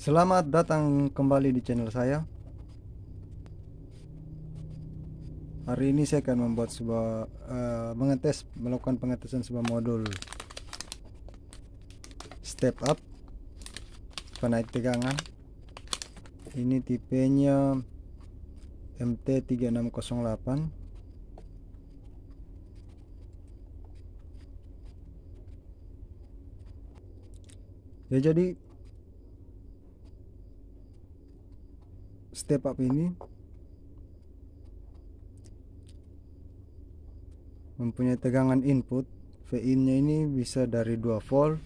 Selamat datang kembali di channel saya. Hari ini saya akan membuat melakukan pengetesan sebuah modul step up penaik tegangan. Ini tipenya MT3608. Ya, jadi step up ini mempunyai tegangan input VIN-nya ini bisa dari 2 volt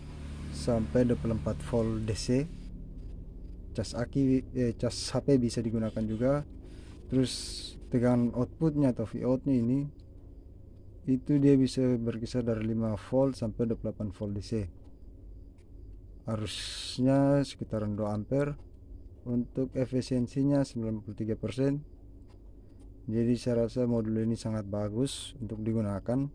sampai 24 volt DC. Cas HP bisa digunakan juga. Terus tegangan outputnya atau Vout-nya ini itu dia bisa berkisar dari 5 volt sampai 28 volt DC. Arusnya sekitaran 2 ampere. Untuk efisiensinya 93%. Jadi saya rasa modul ini sangat bagus untuk digunakan.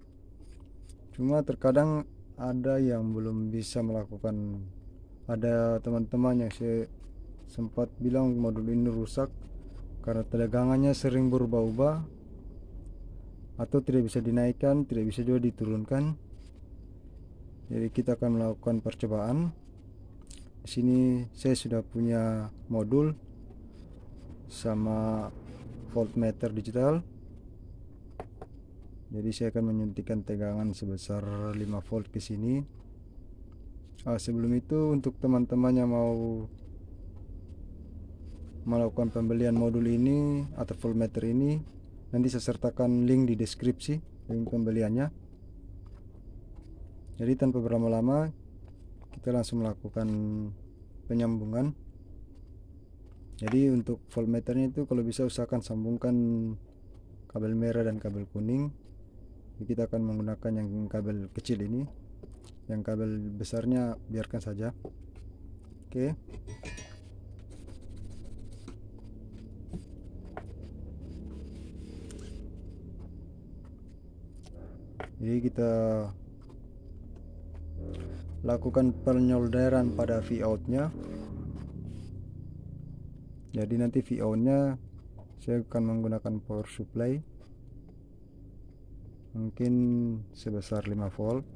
Cuma terkadang ada yang belum bisa melakukan. Ada teman-teman yang saya sempat bilang modul ini rusak karena tegangannya sering berubah-ubah atau tidak bisa dinaikkan, tidak bisa juga diturunkan. Jadi kita akan melakukan percobaan. Di sini saya sudah punya modul sama voltmeter digital. Jadi saya akan menyuntikkan tegangan sebesar 5 volt ke sini. Sebelum itu, untuk teman-teman yang mau melakukan pembelian modul ini atau voltmeter ini, nanti saya sertakan link di deskripsi, link pembeliannya. Jadi tanpa berlama-lama, kita langsung melakukan penyambungan. Jadi untuk voltmeternya itu kalau bisa usahakan sambungkan kabel merah dan kabel kuning. Jadi kita akan menggunakan yang kabel kecil ini. Yang kabel besarnya biarkan saja. Oke. Jadi kita lakukan penyolderan pada Vout-nya. Jadi nanti Vout-nya saya akan menggunakan power supply mungkin sebesar 5 volt.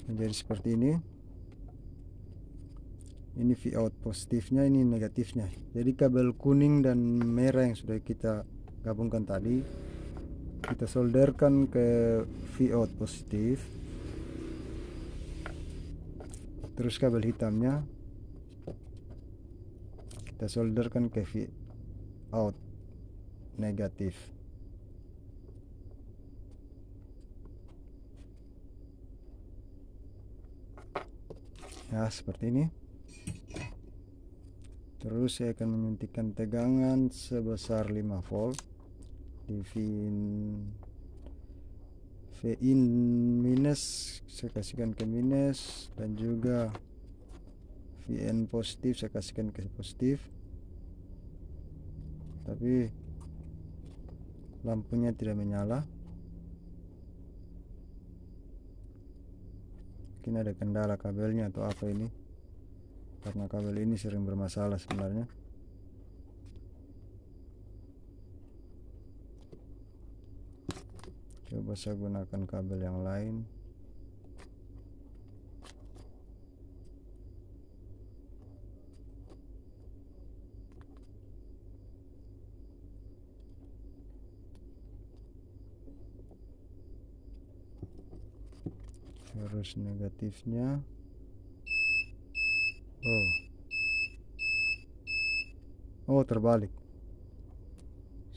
Jadi seperti ini. Ini Vout positifnya, ini negatifnya. Jadi kabel kuning dan merah yang sudah kita gabungkan tadi kita solderkan ke Vout positif. Terus kabel hitamnya kita solderkan ke Vout negatif. Ya, seperti ini. Terus saya akan menyuntikkan tegangan sebesar 5 volt di VIN minus, saya kasihkan ke minus, dan juga VN positif saya kasihkan ke positif. Tapi lampunya tidak menyala. Mungkin ada kendala kabelnya atau apa ini, karena kabel ini sering bermasalah sebenarnya. Coba saya gunakan kabel yang lain. Terus negatifnya, oh terbalik.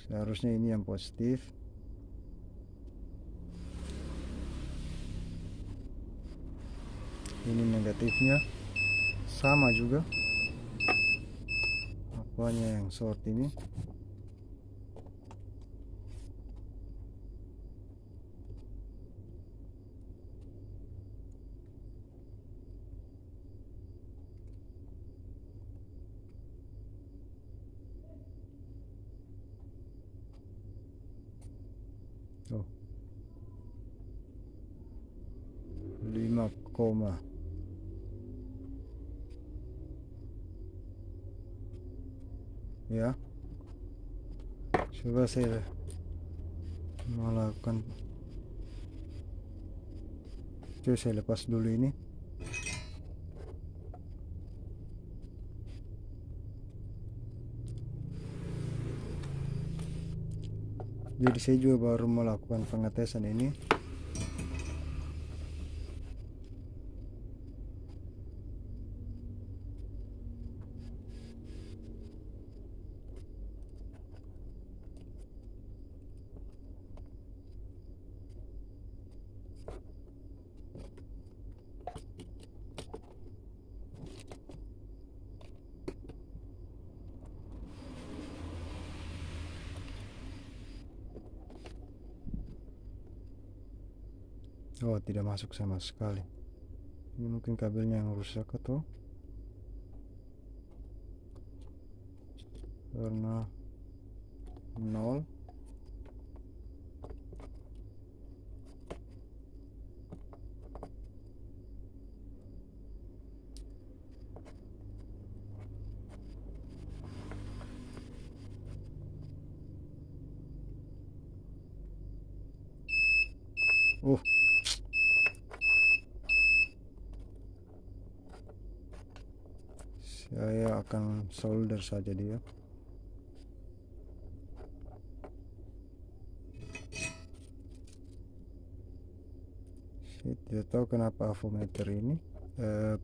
Seharusnya ini yang positif. Ini negatifnya sama juga. Apanya yang short ini? Oh, 5, ya. Coba saya melakukan, coba saya lepas dulu ini. Jadi saya juga baru melakukan pengetesan ini. Oh, tidak masuk sama sekali. Ini mungkin kabelnya yang rusak atau karena 0. Oh, saya akan solder saja dia. Saya tidak tahu kenapa avometer ini,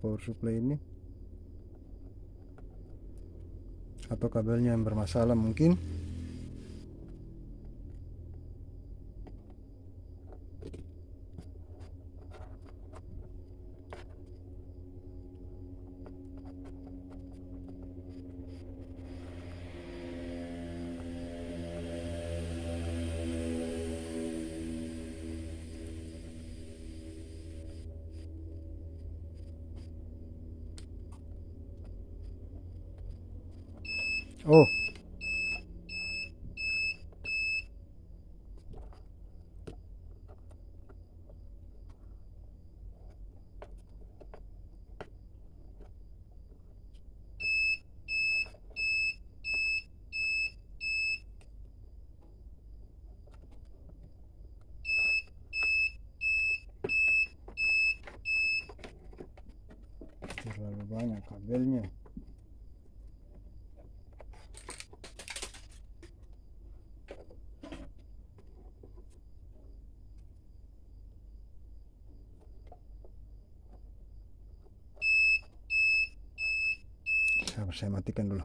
power supply ini, atau kabelnya yang bermasalah mungkin. Oh, terlalu banyak kabelnya. Saya matikan dulu.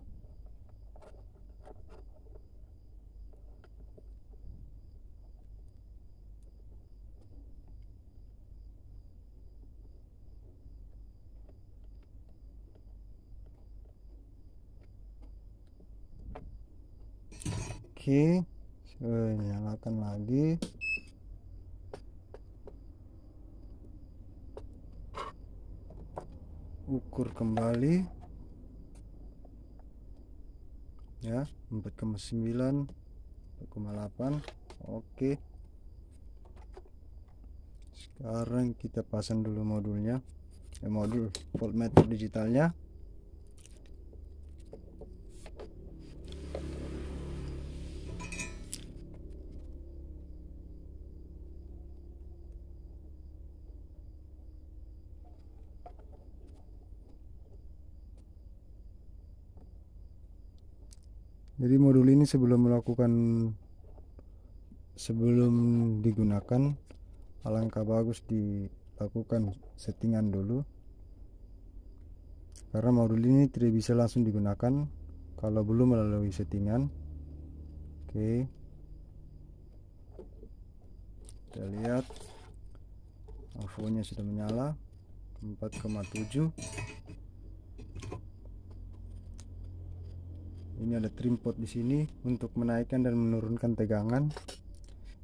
Oke, saya nyalakan lagi. Ukur kembali ya, 4,9, 4,8. Oke, sekarang kita pasang dulu modulnya, modul voltmeter digitalnya. Jadi modul ini sebelum digunakan, alangkah bagus dilakukan settingan dulu, karena modul ini tidak bisa langsung digunakan kalau belum melalui settingan. Oke, kita lihat avonya sudah menyala 4,7. Ini ada trim pot di sini untuk menaikkan dan menurunkan tegangan.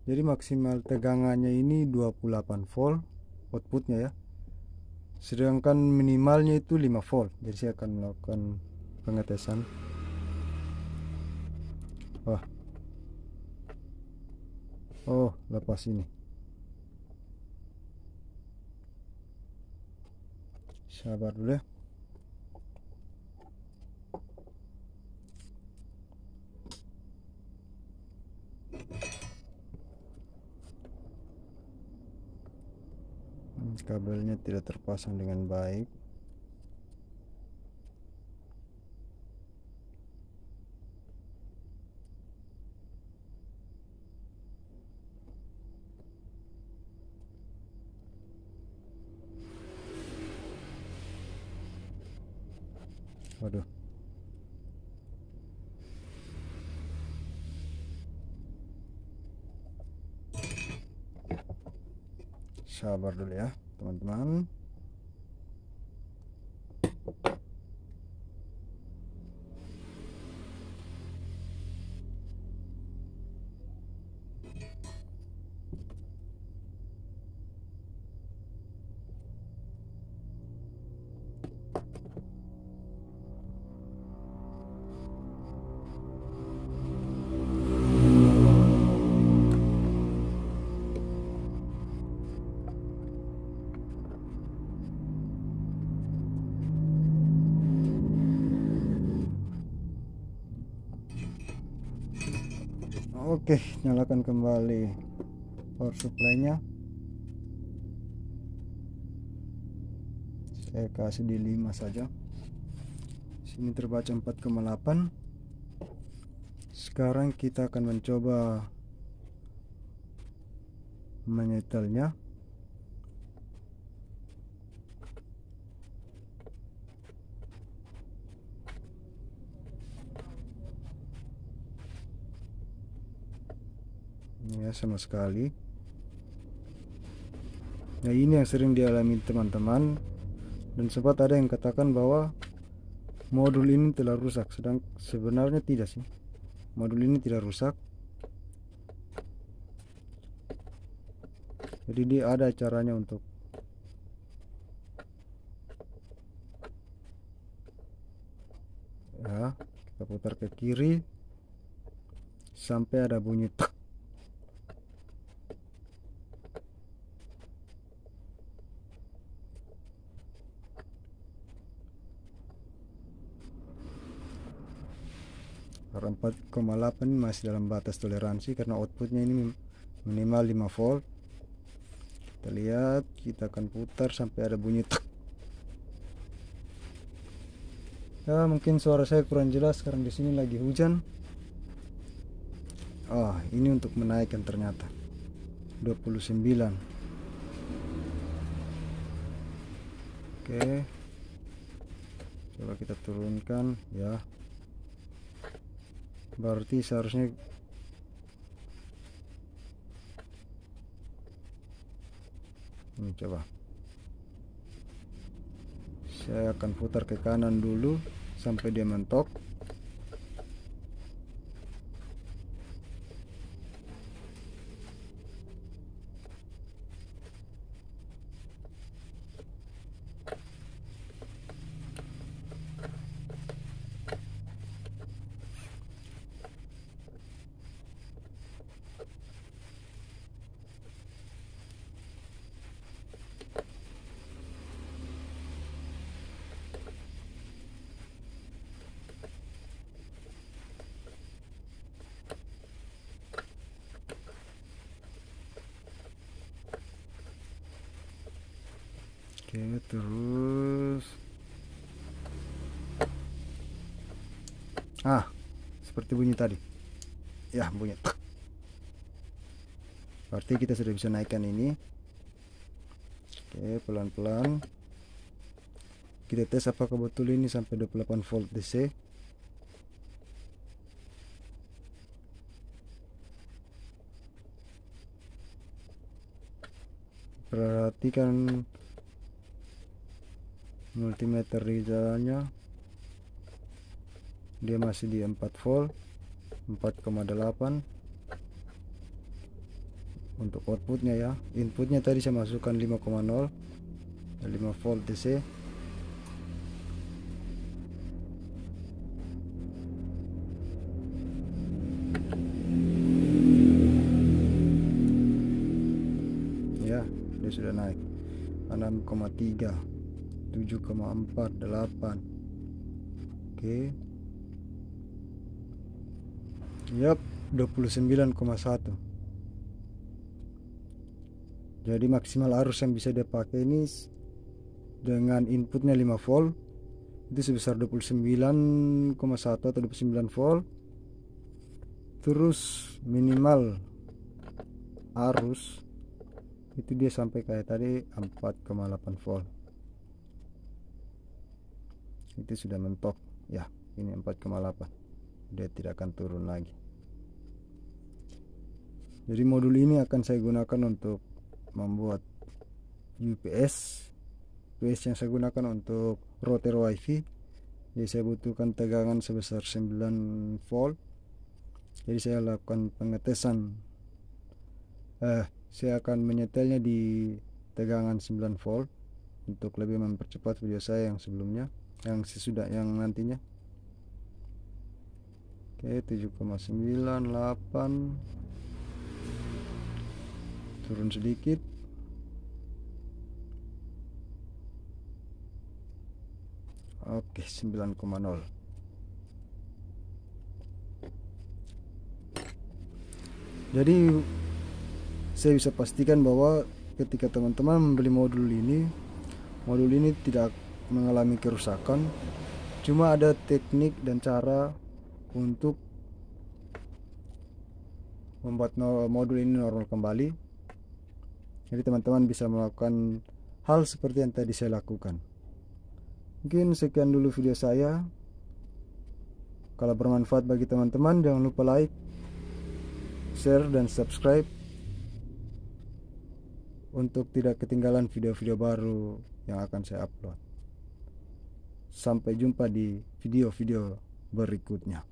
Jadi maksimal tegangannya ini 28 volt outputnya ya. Sedangkan minimalnya itu 5 volt. Jadi saya akan melakukan pengetesan. Wah. Oh, lepas ini. Sabar dulu ya. Kabelnya tidak terpasang dengan baik. Waduh. Sabar dulu ya, teman-teman. Oke, nyalakan kembali power supply-nya. Saya kasih di 5 saja. Sini terbaca 4,8. Sekarang kita akan mencoba menyetelnya. Ya, sama sekali. Nah, ini yang sering dialami teman-teman, dan sempat ada yang katakan bahwa modul ini telah rusak, sedang sebenarnya tidak sih. Modul ini tidak rusak. Jadi dia ada caranya untuk ya, kita putar ke kiri sampai ada bunyi tek. Karena 4,8 masih dalam batas toleransi karena outputnya ini minimal 5 volt. Kita lihat, kita akan putar sampai ada bunyi tek. Ya, mungkin suara saya kurang jelas karena di sini lagi hujan. Oh, ini untuk menaikkan ternyata 29. Oke, coba kita turunkan ya. Berarti seharusnya ini, coba saya akan putar ke kanan dulu sampai dia mentok. Oke, terus seperti bunyi tadi ya, bunyi tek. Berarti kita sudah bisa naikkan ini. Oke, pelan-pelan kita tes apakah betul ini sampai 28 volt DC. Perhatikan multimeter di jalannya, dia masih di 4 volt, 4,8. Untuk outputnya ya, inputnya tadi saya masukkan 5,0, 5 volt DC. dia sudah naik 6,3, 7,4, 8. Oke. Yap, 29,1. Jadi maksimal arus yang bisa dia pakai ini dengan inputnya 5 volt itu sebesar 29,1 atau 29 volt. Terus minimal arus itu dia sampai kayak tadi 4,8 volt. Itu sudah mentok ya, ini 4,8, dia tidak akan turun lagi. Jadi modul ini akan saya gunakan untuk membuat UPS yang saya gunakan untuk router wifi. Jadi saya butuhkan tegangan sebesar 9 volt. Jadi saya lakukan pengetesan, saya akan menyetelnya di tegangan 9 volt untuk lebih mempercepat video saya yang sebelumnya, yang sesudah, yang nantinya. Oke, 7,9, 8, turun sedikit. Oke, 9,0. Jadi saya bisa pastikan bahwa ketika teman-teman membeli modul ini tidak mengalami kerusakan. Cuma ada teknik dan cara untuk membuat modul ini normal kembali. Jadi teman-teman bisa melakukan hal seperti yang tadi saya lakukan. Mungkin sekian dulu video saya. Kalau bermanfaat bagi teman-teman, jangan lupa like, share, dan subscribe untuk tidak ketinggalan video-video baru yang akan saya upload. Sampai jumpa di video-video berikutnya.